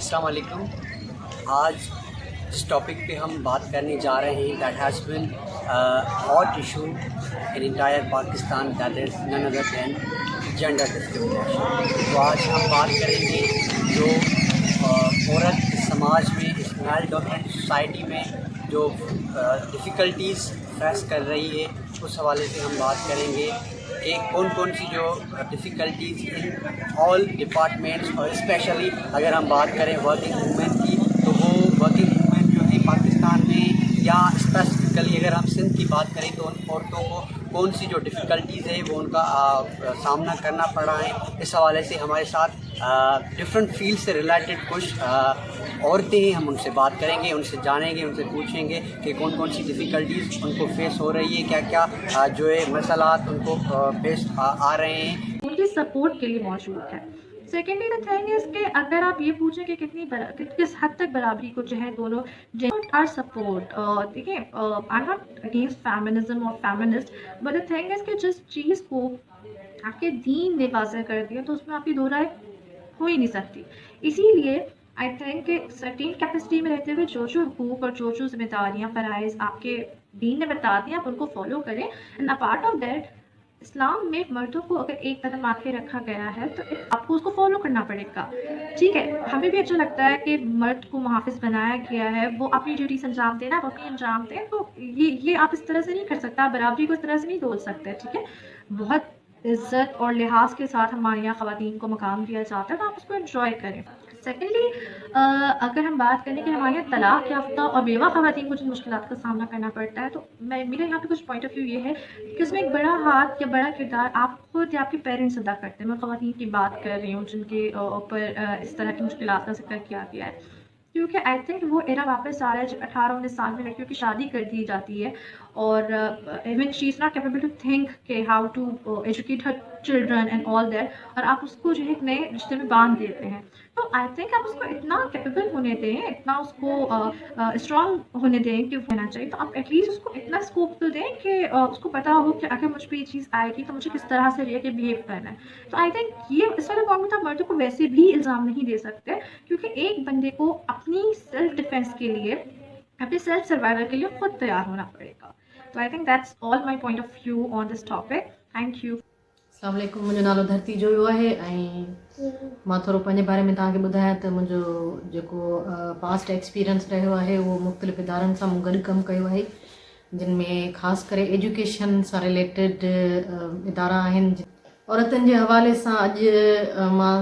अस्सलाम वालेकुम। आज जिस टॉपिक पे हम बात करने जा रहे हैं that has been hot issue in entire Pakistan, that is none other than gender discrimination. तो आज हम बात करेंगे जो औरत इस समाज में, इस मेल डोमिनेटेड सोसाइटी में जो डिफ़िकल्टीज़ फेस कर रही है, उस हवाले से हम बात करेंगे कि कौन कौन सी जो डिफ़िकल्टीज़ इन ऑल डिपार्टमेंट्स, और स्पेशली अगर हम बात करें वर्किंग वूमेन की, तो वो वर्किंग वूमेन जो है पाकिस्तान में, या स्पेसिफिकली अगर हम सिंध की बात करें तो उन औरतों को कौन सी जो डिफ़िकल्टीज़ है वो उनका सामना करना पड़ रहा है। इस हवाले से हमारे साथ डिफरेंट फील्ड से रिलेटेड कुछ औरतें हैं, हम उनसे बात करेंगे, उनसे जानेंगे, उनसे पूछेंगे कि कौन कौन सी डिफ़िकल्टीज़ उनको फेस हो रही है, क्या क्या जो है मसलात उनको पेश आ रहे हैं। उनकी सपोर्ट के लिए मौजूद है। सेकेंडली द थिंग इज़ कि अगर आप ये पूछें कि किस हद तक बराबरी को जो है दोनों आर सपोर्ट, देखिए I am not against feminism और feminist, but the thing is कि जिस चीज़ को आपके दीन ने वाज़ह कर दिया तो उसमें आपकी दो राय हो ही नहीं सकती। इसीलिए आई थिंक कि सर्टेन कैपेसिटी में रहते हुए जो हुकूक और जो जिम्मेदारियाँ फ़राइज़ आपके दीन ने बता दी, आप उनको फॉलो करें। एंड अपार्ट ऑफ दैट, इस्लाम में मर्दों को अगर एक कदम आगे रखा गया है तो आपको उसको फॉलो करना पड़ेगा। ठीक है, हमें भी अच्छा लगता है कि मर्द को मुहाफ़िज़ बनाया गया है, वो अपनी ड्यूटीज़ अंजाम देना, वो अपनी अंजाम दें। तो ये आप इस तरह से नहीं कर सकते, आप बराबरी को इस तरह से नहीं तोल सकते। ठीक है, बहुत इज़्ज़त और लिहाज के साथ हमारे यहाँ ख़वातीन को मकाम दिया जाता है, तो आप उसको एंजॉय करें। सेकेंडली, अगर हम बात करें कि हमारे यहाँ तलाक याफ्ता और बेवा ख़वातीन को जिन मुश्किलात का सामना करना पड़ता है, तो मेरे यहाँ पे कुछ पॉइंट ऑफ व्यू ये है कि उसमें एक बड़ा हाथ या बड़ा किरदार आप खुद या आपके पेरेंट्स अदा करते हैं। मैं ख़वातीन की बात कर रही हूँ जिनके ऊपर इस तरह की मुश्किलात का ज़िक्र किया गया है, क्योंकि आई थिंक वो एरा वापस आ रहा है जब 18-19 साल में लड़कियों की शादी कर दी जाती है और even she is not capable to think के how to educate her children and all that, और आप उसको जो है एक नए रिश्ते में बांध देते हैं। तो आई थिंक आप उसको इतना कैपेबल होने दें, इतना उसको स्ट्रॉन्ग होने दें कि वो होना चाहिए। तो आप एटलीस्ट उसको इतना स्कोप तो दें कि उसको पता हो कि अगर मुझ पर ये चीज़ आएगी तो मुझे किस तरह से रिएक्ट बिहेव करना है। तो आई थिंक ये इस वाले पॉइंट में आप मर्दों को वैसे भी इल्ज़ाम नहीं दे सकते, क्योंकि एक बंदे को अपनी सेल्फ डिफेंस के लिए, अपने सेल्फ सर्वाइवल के लिए खुद तैयार होना पड़ेगा। तो I think that's all my point of view on this topic. Thank U. अस्सलाम वालेकुम। मुंहिंजो नालो धरती जोयो आहे ऐं मां थोरो पंहिंजे बारे में तव्हांखे ॿुधायां त मुंहिंजो जेको पास्ट एक्सपीरियंस रहियो आहे उहो मुख़्तलिफ़ इदारनि सां मूं गॾु कमु कयो आहे, जिन में ख़ासि करे एजुकेशन सां रिलेटेड इदारा आहिनि। औरतुनि जे हवाले सां अॼु मां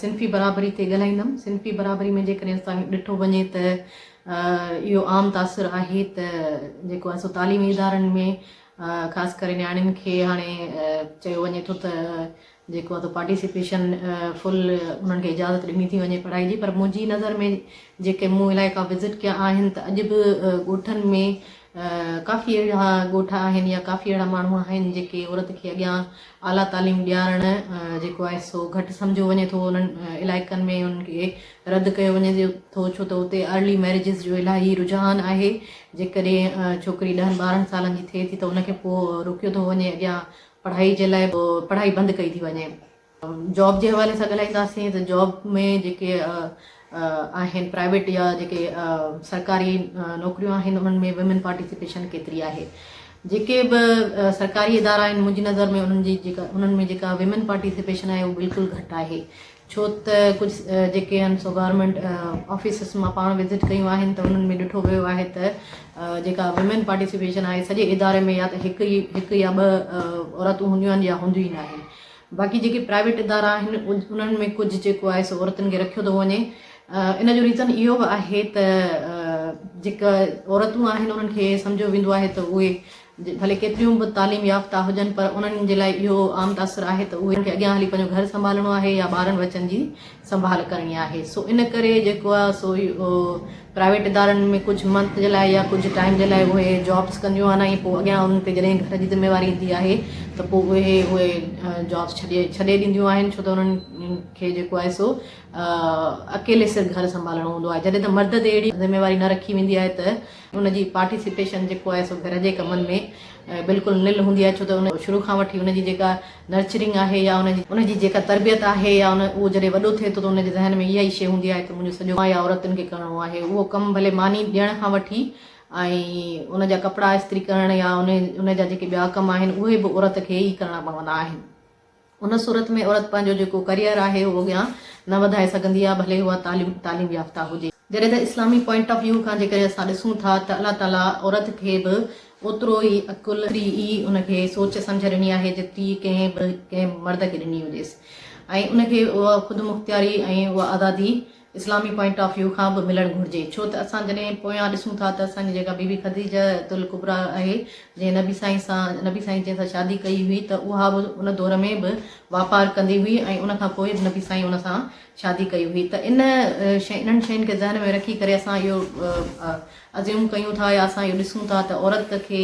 सिन्फ़ी बराबरी ते ॻाल्हाईंदमि। सिन्फ़ी बराबरी में जेकॾहिं असांखे ॾिठो वञे त इहो आम तासुरु आहे त जेको आहे सो तालीमी इदारनि में ख़ासि करे नियाणियुनि खे हाणे चयो वञे थो त जेको आहे पार्टिसिपेशन फुल उन्हनि खे इजाज़त ॾिनी थी वञे पढ़ाई जी। पर मुंहिंजी नज़र में जेके मूं इलाइक़ा विज़िट कया आहिनि त अॼु बि ॻोठनि में काफ़ी अहिड़ा ॻोठ आहिनि या काफ़ी अहिड़ा माण्हू आहिनि जेके औरत खे अॻियां आला तालीम ॾियारणु जेको आहे सो घटि सम्झो वञे थो। उन्हनि इलाइक़नि में उनखे रद्द कयो वञे थो, छो त उते अर्ली मैरिजिस जो इलाही रुझान आहे। जेकॾहिं छोकिरी 10-12 सालनि जी थिए थी त उनखे पोइ रोकियो थो वञे अॻियां पढ़ाई जे लाइ, पढ़ाई बंदि कई थी वञे। जॉब जे हवाले सां ॻाल्हाईंदासीं त जॉब में जेके आहिनि प्राइवेट या जेके सरकारी नौकरियूं आहिनि उन्हनि में वुमेन पार्टिसिपेशन केतिरी आहे। जेके बि सरकारी इदारा आहिनि मुंहिंजी नज़र में उन्हनि में जेका विमेन पार्टिसिपेशन आहे उहो बिल्कुलु घटि आहे। छो त कुझु जेके आहिनि सो गवर्नमेंट ऑफिसिस मां पाण विज़िट कयूं आहिनि त उन्हनि में ॾिठो वियो आहे त जेका विमेन पार्टिसिपेशन आहे सॼे इदारे में या त हिकु या ॿ औरतूं हूंदियूं आहिनि या हूंदियूं ई न आहिनि। बाक़ी जेके प्राइवेट इदारा आहिनि उन्हनि में कुझु जेको आहे सो औरतुनि खे रखियो थो वञे। इन जो रीज़न इहो बि आहे त जेका औरतूं आहिनि उन्हनि खे सम्झो वेंदो आहे त उहे भले केतिरियूं बि तालीम याफ़्ता हुजनि पर उन्हनि जे लाइ इहो आम तासुरु आहे त उहे अॻियां हली पंहिंजो घर संभालणो आहे या ॿारनि बचनि जी संभाल करणी आहे। सो इन करे जेको आहे सो प्राइवेट इदारनि में कुझु मंथ जे लाइ या कुझु टाइम जे लाइ उहे जॉब्स कंदियूं आहिनि ऐं पोइ अॻियां उन्हनि ते जॾहिं घर जी ज़िम्मेवारी ईंदी आहे त पोइ उहे जॉब्स छॾे ॾींदियूं आहिनि, छो त उन्हनि खे जेको आहे सो अकेले सिर घर संभालणो हूंदो आहे। जॾहिं त मर्द ते अहिड़ी ज़िम्मेवारी न रखी वेंदी आहे त उनजी पार्टिसिपेशन जेको आहे सो घर जे कमनि में बिल्कुलु निल हूंदी आहे, छो त उन शुरू खां वठी उनजी जेका नर्चरिंग आहे या उनजी जेका तरबियत आहे या उहो जॾहिं वॾो थिए थो त उनजे ज़हन में इहा ई शइ हूंदी आहे त मुंहिंजो सॼो या औरतुनि खे करिणो आहे। उहो कमु भले मानी ॾियण खां वठी ऐं उनजा कपिड़ा इस्त्री करण या उनजा जेके ॿिया कम आहिनि उहे बि औरत खे ई करणा पवंदा आहिनि। उन सूरत में औरत पंहिंजो जेको करियर आहे उहो अॻियां न वधाए सघंदी आहे, भले उहा तालीम याफ़्ता हुजे। जॾहिं त इस्लामी पॉइंट ऑफ व्यू खां जेकॾहिं असां ॾिसूं था त अलाह ताला औरत खे बि ओतिरो ई अकुल ई उनखे सोच सम्झ ॾिनी आहे जेतिरी कंहिं मर्द खे ॾिनी हुजेसि, ऐं उनखे उहा ख़ुदि मुख़्तियारी ऐं उहा आज़ादी इस्लामी पॉइंट ऑफ व्यू खां बि मिलणु घुरिजे। छो त असां जॾहिं पोयां ॾिसूं था त असांजी जेका बीबी ख़दीजतुल कुबरा आहे जंहिं नबी साईं जंहिंसां शादी कई हुई त उहा बि उन दौर में बि वापारु कंदी हुई ऐं उनखां पोइ बि नबी साईं उन सां शादी कई हुई। त इन्हनि शयुनि खे ज़हन में रखी करे असां इहो अज़्यूम कयूं था या असां इहो ॾिसूं था त औरत खे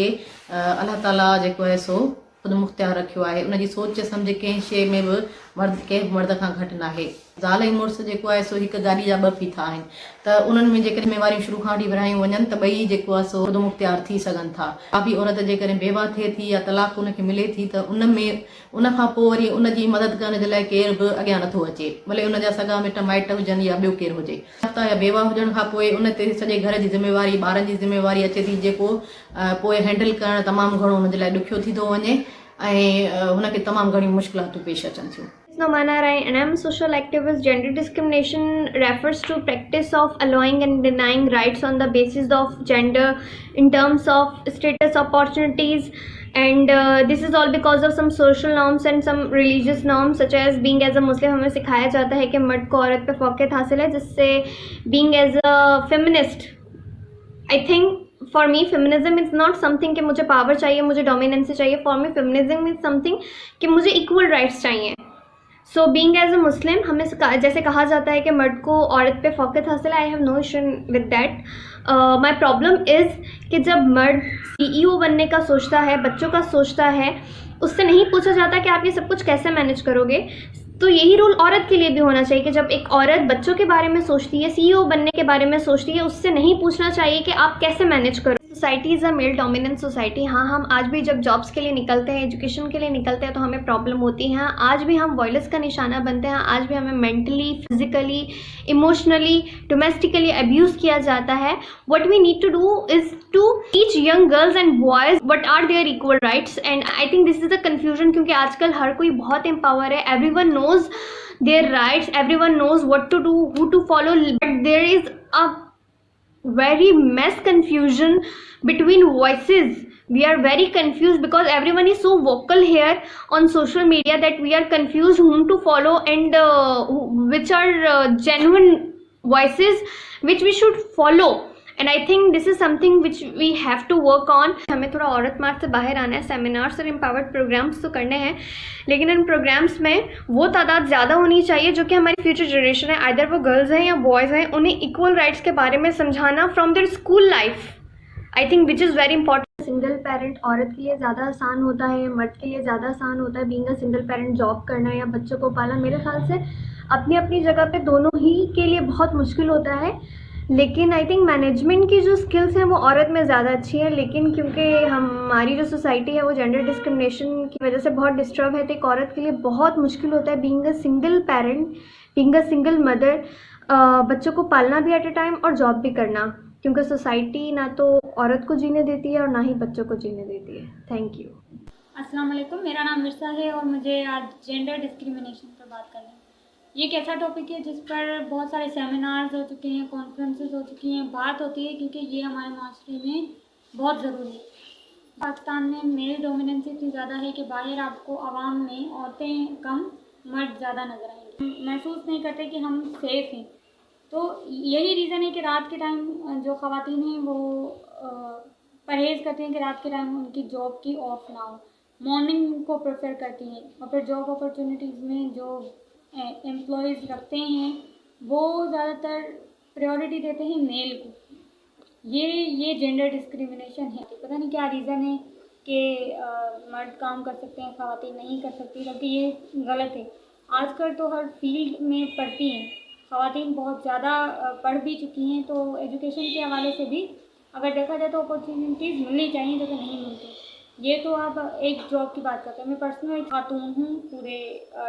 अलाह ताला जेको आहे सो ख़ुदि मुख़्तियार रखियो आहे। उनजी सोच सम्झ कंहिं शइ में बि कंहिं मर्द खां घटि न आहे। ज़ाल ऐं मुड़ुसु जेको आहे सो हिकु गाॾी जा ॿ फीथा आहिनि, त उन्हनि में जेकॾहिं ज़िम्मेवारियूं शुरू खां वठी विरहायूं वञनि त ॿई जेको आहे सो ख़ुदि मुख़्तियार थी सघनि था। का बि औरत जेकॾहिं बेवा थिए थी या तलाक उनखे मिले थी त उनखां पोइ वरी उनजी मदद करण जे लाइ केर बि अॻियां नथो अचे, भले उनजा सॻा मिट माइट हुजनि या ॿियो केरु हुजे। या बेवा हुजण खां पोइ उन ते सॼे घर जी ज़िम्मेवारी ॿारनि जी ज़िम्मेवारी अचे थी, जेको पोइ हैंडल करणु तमामु घणो हुनजे लाइ ॾुखियो थी थो वञे ऐं हुनखे तमामु घणियूं मुश्किलातूं पेश अचनि थियूं। Nomana Rai, and I'm a social activist. Gender discrimination refers to practice of allowing and denying rights on the basis of gender in terms of status, opportunities, and this is all because of some social norms and some religious norms, such as being as a Muslim हमें सिखाया जाता है कि मर्द को औरत पे फ़ौक़ियत हासिल है, जिससे being as a feminist, I think for me feminism is not something कि मुझे पावर चाहिए, मुझे डोमिनेंस चाहिए। For me feminism is something कि मुझे इक्वल राइट्स चाहिए। सो बीइंग एज अ मुस्लिम हमें जैसे कहा जाता है कि मर्द को औरत पे फ़ौक़ियत हासिल है, I have no issue with that. My problem is कि जब मर्द CEO बनने का सोचता है, बच्चों का सोचता है, उससे नहीं पूछा जाता कि आप ये सब कुछ कैसे मैनेज करोगे। तो यही रूल औरत के लिए भी होना चाहिए कि जब एक औरत बच्चों के बारे में सोचती है, CEO बनने के बारे में सोचती है, उससे नहीं पूछना चाहिए कि आप कैसे मैनेज करो। Society is a male dominant society. हाँ, हम आज भी जब जॉब्स के लिए निकलते हैं, एजुकेशन के लिए निकलते हैं, तो हमें प्रॉब्लम होती है। आज भी हम वॉयलेंस का निशाना बनते हैं। आज भी हमें mentally, physically, emotionally, domestically abuse किया जाता है। What we need to do is to teach young girls and boys what are their equal rights, and I think this is the confusion, क्योंकि आजकल हर कोई बहुत एम्पावर है। Everyone knows their rights, everyone knows what to do, who to follow, but there is a very mess confusion between voices. We are very confused because everyone is so vocal here on social media that we are confused whom to follow and which are genuine voices which we should follow. And I think this is something which we have to work on. हमें थोड़ा औरत मार्ग से बाहर आना है। Seminars और empowered programmes तो करने हैं, लेकिन इन प्रोग्राम्स में वो तादाद ज़्यादा होनी चाहिए जो कि हमारी फ्यूचर जनरेशन है, आइदर वो गर्ल्स हैं या बॉयज़ हैं, उन्हें इक्वल राइट्स के बारे में समझाना from their school life, I think which is very important. Single parent औरत के लिए ज़्यादा आसान होता है, मर्द के लिए ज़्यादा आसान होता है being a single parent. Job करना या बच्चों को पालना मेरे ख्याल से अपनी अपनी जगह पे दोनों ही के लिए बहुत मुश्किल होता है, लेकिन आई थिंक मैनेजमेंट की जो स्किल्स हैं वो औरत में ज़्यादा अच्छी है। लेकिन क्योंकि हमारी जो सोसाइटी है वो जेंडर डिस्क्रिमिनेशन की वजह से बहुत डिस्टर्ब है, तो एक औरत के लिए बहुत मुश्किल होता है being a single parent, being a single mother, बच्चों को पालना भी एट ए टाइम और जॉब भी करना, क्योंकि सोसाइटी ना तो औरत को जीने देती है और ना ही बच्चों को जीने देती है। Thank U. अस्सलाम वालेकुम, मेरा नाम मिर्सा है और मुझे आज जेंडर डिस्क्रिमिनेशन पर बात करनी है। ये एक ऐसा टॉपिक है जिस पर बहुत सारे सेमिनार्स हो चुके हैं, कॉन्फ्रेंसेस हो चुकी हैं, बात होती है, क्योंकि ये हमारे माशरे में बहुत ज़रूरी है। पाकिस्तान में मेल डोमिनेंस इतनी ज़्यादा है कि बाहर आपको आवाम में औरतें कम, मर्द ज़्यादा नज़र आएंगे। महसूस नहीं करते कि हम सेफ़ हैं। तो यही रीज़न है कि रात के टाइम जो ख़वातीन हैं वो परहेज़ करती हैं कि रात के टाइम उनकी जॉब की ऑफ ना हो, मॉर्निंग को प्रेफर करती हैं। और फिर जॉब अपॉर्चुनिटीज़ में जो एम्प्लॉयज़ रखते हैं वो ज़्यादातर प्रायोरिटी देते हैं मेल को। ये जेंडर डिस्क्रिमिनेशन है। पता नहीं क्या रीज़न है कि मर्द काम कर सकते हैं, ख़वातीन नहीं कर सकती, बल्कि ये गलत है। आजकल तो हर फील्ड में पढ़ती हैं, ख़वातीन बहुत ज़्यादा पढ़ भी चुकी हैं, तो एजुकेशन के हवाले से भी अगर देखा जाए तो अपॉर्चुनिटीज़ मिलनी चाहिए जो कि नहीं मिलती। ये तो आप एक जॉब की बात करते हैं। मैं पर्सनल एक खातून हूँ पूरे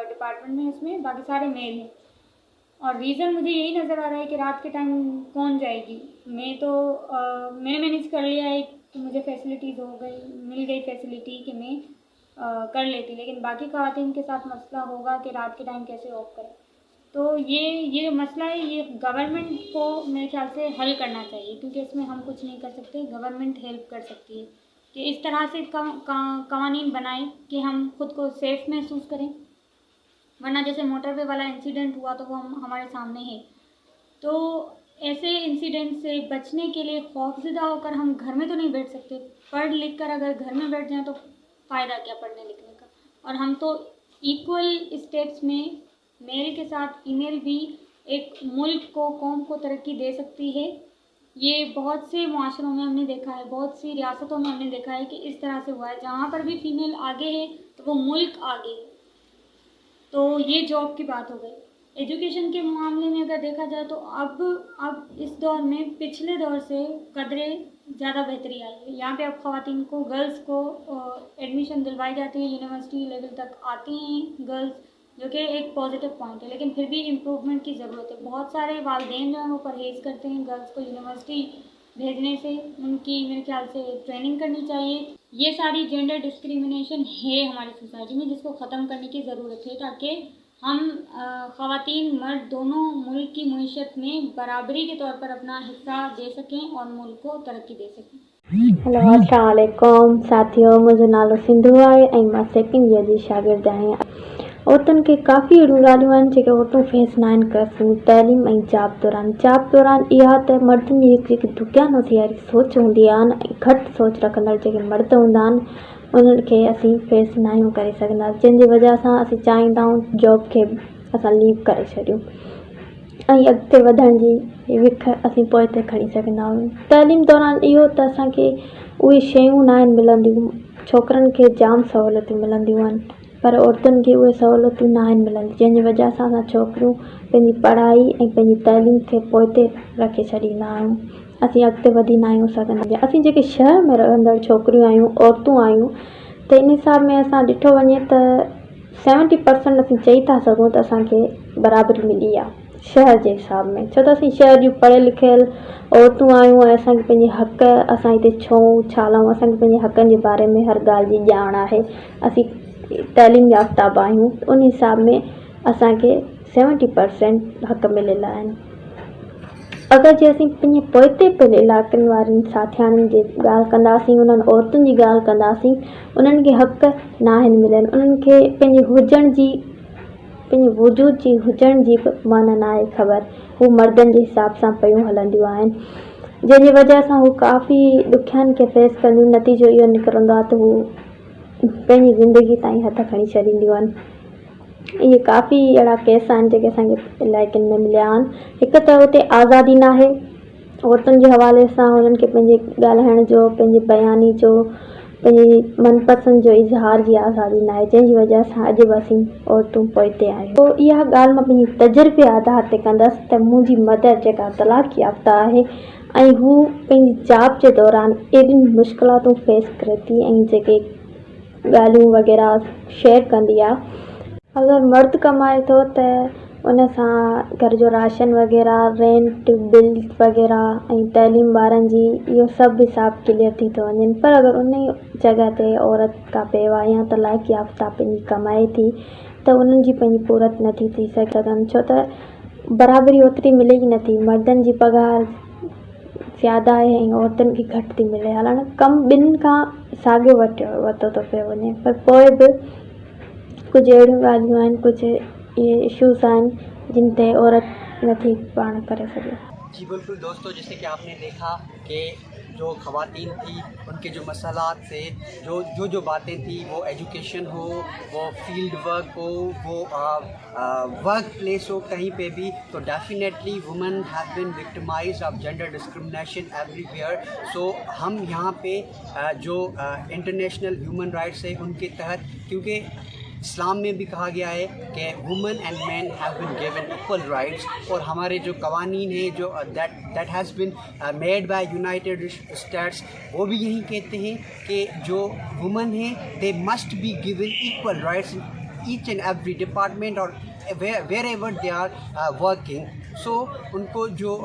डिपार्टमेंट में, इसमें बाकी सारे मेल हैं, और रीज़न मुझे यही नज़र आ रहा है कि रात के टाइम कौन जाएगी। मैं तो मैंने मैनेज कर लिया है कि मुझे फैसिलिटीज़ मिल गई फैसिलिटी कि मैं कर लेती, लेकिन बाकी ख़वातीन के साथ मसला होगा कि रात के टाइम कैसे ऑफ करें। तो ये मसला है, ये गवर्नमेंट को मेरे ख्याल से हल करना चाहिए, क्योंकि इसमें हम कुछ नहीं कर सकते, गवर्नमेंट हेल्प कर सकती है कि इस तरह से कवानीन बनाए कि हम खुद को सेफ़ महसूस करें। वरना जैसे मोटरवे वाला इंसिडेंट हुआ तो वो हमारे सामने है। तो ऐसे इंसिडेंट से बचने के लिए खौफज़दा होकर हम घर में तो नहीं बैठ सकते। पढ़ लिख कर अगर घर में बैठ जाएं तो फ़ायदा क्या पढ़ने लिखने का। और हम तो इक्वल स्टेप्स में मेल के साथ फीमेल भी एक मुल्क को, कौम को तरक्की दे सकती है। ये बहुत से मुआशरों में हमने देखा है, बहुत सी रियासतों में हमने देखा है कि इस तरह से हुआ है। जहाँ पर भी फीमेल आगे है तो वो मुल्क आगे है। तो ये जॉब की बात हो गई। एजुकेशन के मामले में अगर देखा जाए तो अब इस दौर में पिछले दौर से कदरें ज़्यादा बेहतरी आई है। यहाँ पे अब ख़वातीन को, गर्ल्स को एडमिशन दिलवाई जाती है, यूनिवर्सिटी लेवल तक आती हैं गर्ल्स, जो कि एक पॉजिटिव पॉइंट है। लेकिन फिर भी इम्प्रूवमेंट की ज़रूरत है। बहुत सारे वालिदैन जो हैं वो परहेज़ करते हैं गर्ल्स को यूनिवर्सिटी भेजने से। उनकी मेरे ख्याल से ट्रेनिंग करनी चाहिए। ये सारी जेंडर डिस्क्रिमिनेशन है हमारी सोसाइटी में, जिसको ख़त्म करने की ज़रूरत है, ताकि हम ख़वातीन मर्द दोनों मुल्क की मईशत में बराबरी के तौर पर अपना हिस्सा दे सकें और मुल्क को तरक्की दे सकें। हेलो, अस्सलाम वालेकुम साथियों, मुंहिंजो नालो सिंधु आहे ऐं मां सेकेंड ईयर जी शागिर्द आहियां। औरतुनि खे काफ़ी अहिड़ियूं ॻाल्हियूं आहिनि जेके औरतूं फेस न आहिनि कर सघूं तइलीम ऐं जॉब दौरान इहा त मर्दनि जी जेकी दुनियानोसी वारी सोच हूंदी आहे न, ऐं घटि सोच रखंदड़ जेके मर्द हूंदा आहिनि उन्हनि खे असीं फेस न आहियूं करे सघंदा, जंहिंजी वजह सां असीं चाहींदा आहियूं जॉब खे असां लीव करे छॾियूं ऐं अॻिते वधण जी विख असीं पोइ ते खणी सघंदा आहियूं। तइलीम दौरान इहो त असांखे उहे शयूं न आहिनि मिलंदियूं। छोकिरनि खे जाम सहूलियतूं मिलंदियूं आहिनि, पर औरतुनि खे उहे सहूलियतूं न आहिनि मिलंदियूं, जंहिंजी वजह सां असां छोकिरियूं पंहिंजी पढ़ाई ऐं पंहिंजी तइलीम खे पोइ ते रखे छॾींदा आहियूं। असीं अॻिते वधी न आहियूं सघंदा। असीं जेके शहर में रहंदड़ छोकिरियूं आहियूं, औरतूं आहियूं, त इन हिसाब में असां ॾिठो वञे त 70% असीं चई था सघूं त असांखे बराबरी मिली आहे शहर जे हिसाब में। छो त असीं शहर जूं पढ़ियल लिखियल औरतूं आहियूं ऐं असांखे पंहिंजे हक़, असां हिते छऊं छालाऊं, असांखे पंहिंजे हक़नि जे बारे में हर ॻाल्हि जी ॼाण आहे। असीं तइलीम याफ़्ता आहियूं, उन हिसाब में असांखे 70% हक़ मिलियल आहिनि। अगरि जे असीं पंहिंजे पोइते पियल इलाइक़नि वारनि साथियाणियुनि जी ॻाल्हि कंदासीं, उन्हनि औरतुनि जी ॻाल्हि कंदासीं, उन्हनि खे हक़ न आहिनि मिलियल। उन्हनि खे पंहिंजे वजूद जी हुजण जी बि माना न आहे ख़बर। हू मर्दनि जे हिसाब सां पियूं हलंदियूं आहिनि, जंहिंजी वजह सां हू काफ़ी ॾुखियाईनि खे फेस कंदियूं। नतीजो इहो निकिरंदो आहे त हू पंहिंजी ज़िंदगी ताईं हथ खणी छॾींदियूं आहिनि। इहे काफ़ी अहिड़ा केस आहिनि जेके असांखे इलाइक़नि में मिलिया आहिनि। हिकु त हुते आज़ादी न आहे औरतुनि जे हवाले सां, हुननि खे पंहिंजे ॻाल्हाइण जो, पंहिंजे बयानी जो, पंहिंजी मनपसंदि जो इज़हार जी आज़ादी न आहे, जंहिंजी वजह सां अॼु बि असीं औरतूं पोइते आहियूं। पोइ इहा ॻाल्हि मां पंहिंजी तजुर्बे आधार ते कंदसि त मुंहिंजी मदर जेका तलाक याफ़्ता आहे ऐं हू पंहिंजी जॉब जे दौरान एॾियूं मुश्किलातूं फेस करे थी ऐं जेके ॻाल्हियूं वग़ैरह शेयर कंदी आहे। अगरि मर्द कमाए थो त उन सां घर जो राशन वग़ैरह, रेंट बिल वग़ैरह ऐं तइलीम ॿारनि जी, इहो सभु हिसाब क्लियर थी थो वञे। पर अगरि उन जॻह ते औरत का बेवा या तलाक याफ़्ता पंहिंजी कमाए थी त उन्हनि जी पंहिंजी पूरत नथी थी सघनि, छो त बराबरी ओतिरी मिले ई नथी। मर्दनि जी पघार ज़्यादा आहे ऐं औरतुनि खे घटि थी मिले। हलणु कमु ॿिन्हिनि खां साॻियो वरितो थो पियो वञे, पर पोइ बि कुझु अहिड़ियूं ॻाल्हियूं आहिनि, कुझु इहे इशूज़ आहिनि जिन ते औरत नथी पाण करे सघे। जी बिल्कुल दोस्तों, जैसे कि आपने देखा कि जो ख़वातीन थी उनके जो मसलात से जो बातें थी, वो एजुकेशन हो, वो फील्ड वर्क हो, वो वर्क प्लेस हो, कहीं पे भी, तो definitely women have been victimised of gender discrimination everywhere. So हम यहाँ पे जो इंटरनेशनल ह्यूमन राइट्स है उनके तहत, क्योंकि इस्लाम में भी कहा गया है कि women and man have been given equal rights, और हमारे जो कवानीन है जो that has been made by United States वो भी यही कहते हैं कि जो वुमेन है they must be given equal rights each and every department और wherever they are working. So उनको जो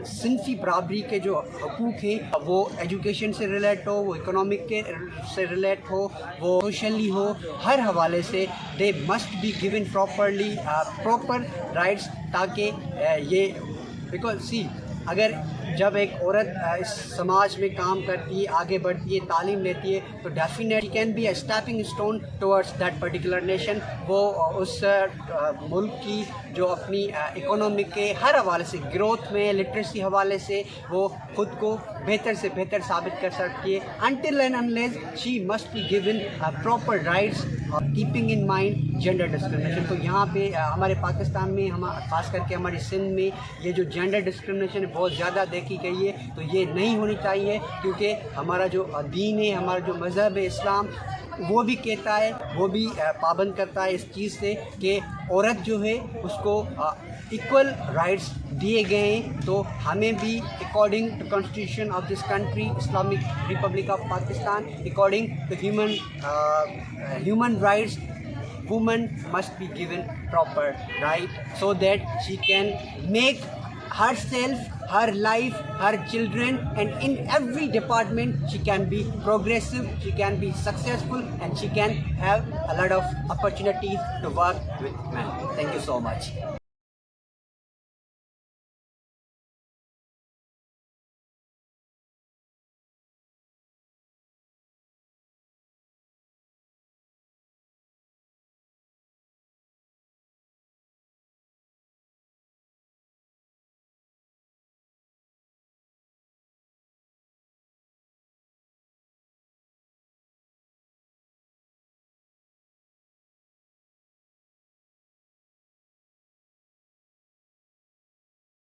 सिंफी बराबरी के जो हकूक़ हैं वो एजुकेशन से रिलेट हो, वो इकोनॉमिक के से रिलेट हो, वो सोशली हो, हर हवाले से दे must be given proper rights, ताकि ये बिकॉज सी अगर जब एक औरत इस समाज में काम करती है, आगे बढ़ती है, तालीम लेती है, तो definitely can be a stepping stone towards that particular nation. वो उस मुल्क की जो अपनी इकोनॉमिक के हर हवाले से, ग्रोथ में, लिटरेसी हवाले से वो ख़ुद को बेहतर से बेहतर साबित कर सकती है। Until and unless she must be given proper rights, keeping in mind gender discrimination. तो यहाँ पे हमारे पाकिस्तान में, हम खास करके हमारी सिंध में ये जो जेंडर डिस्क्रिमिनेशन बहुत ज़्यादा देखी गई है, तो ये नहीं होनी चाहिए, क्योंकि हमारा जो दीन है, हमारा जो मज़हब है इस्लाम, वो भी कहता है, वो भी पाबंद करता है इस चीज़ से कि औरत जो है उसको इक्वल राइट्स दिए गए हैं। तो हमें भी according to constitution of this country, Islamic Republic of Pakistan, according to human rights, woman must be given proper right so that she can make herself, her life, her children, and in every department she can be progressive, she can be successful, and she can have a lot of opportunities to work with men. Thank you so much.